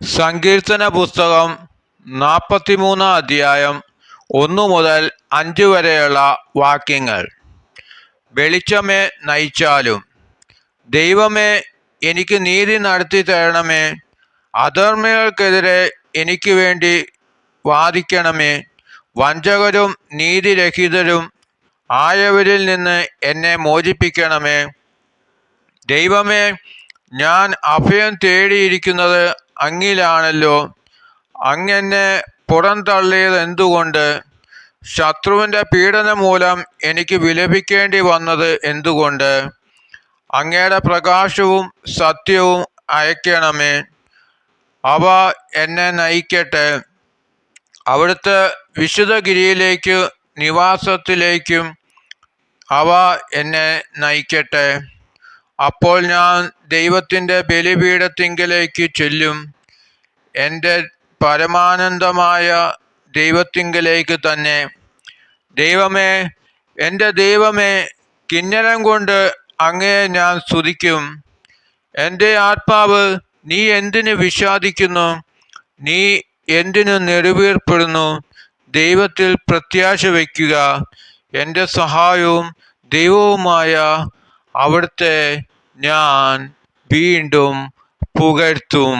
സങ്കീർത്തന പുസ്തകം 43 അധ്യായം 1 മുതൽ 5 വരെയുള്ള വാക്യങ്ങൾ. വെളിച്ചമേ നയിച്ചാലും, ദൈവമേ എനിക്ക് നീതി നടത്തി തരണമേ. അധർമ്മികൾക്കെതിരെ എനിക്ക് വേണ്ടി വാദിക്കണമേ. വഞ്ചകരും നീതിരഹിതരും ആയവരിൽ നിന്ന് എന്നെ മോചിപ്പിക്കണമേ. ദൈവമേ, ഞാൻ അഭയം തേടിയിരിക്കുന്നത് അങ്ങിലാണല്ലോ. അങ്ങെന്നെ പുറന്തള്ളിയത് എന്തുകൊണ്ട്? ശത്രുവിൻ്റെ പീഡനം മൂലം എനിക്ക് വിലപിക്കേണ്ടി വന്നത് എന്തുകൊണ്ട്? അങ്ങയുടെ പ്രകാശവും സത്യവും അയക്കണമേ. അവ എന്നെ നയിക്കട്ടെ. അവിടുത്തെ വിശുദ്ധഗിരിയിലേക്ക് നിവാസത്തിലേക്കും അവ എന്നെ നയിക്കട്ടെ. അപ്പോൾ ഞാൻ ദൈവത്തിൻ്റെ ബലിപീഠത്തിങ്കലേക്ക് ചെല്ലും, എൻ്റെ പരമാനന്ദമായ ദൈവത്തിങ്കലേക്ക് തന്നെ. ദൈവമേ, എൻ്റെ ദൈവമേ, കിന്നരം കൊണ്ട് അങ്ങയെ ഞാൻ സ്തുതിക്കും. എൻ്റെ ആത്മാവ്, നീ എന്തിനു വിഷാദിക്കുന്നു? നീ എന്തിനു നെടുവീർപ്പെടുന്നു? ദൈവത്തിൽ പ്രത്യാശ വയ്ക്കുക. എൻ്റെ സഹായവും ദൈവവുമായ അവിടുത്തെ ഞാൻ വീണ്ടും പുകഴ്ത്തും.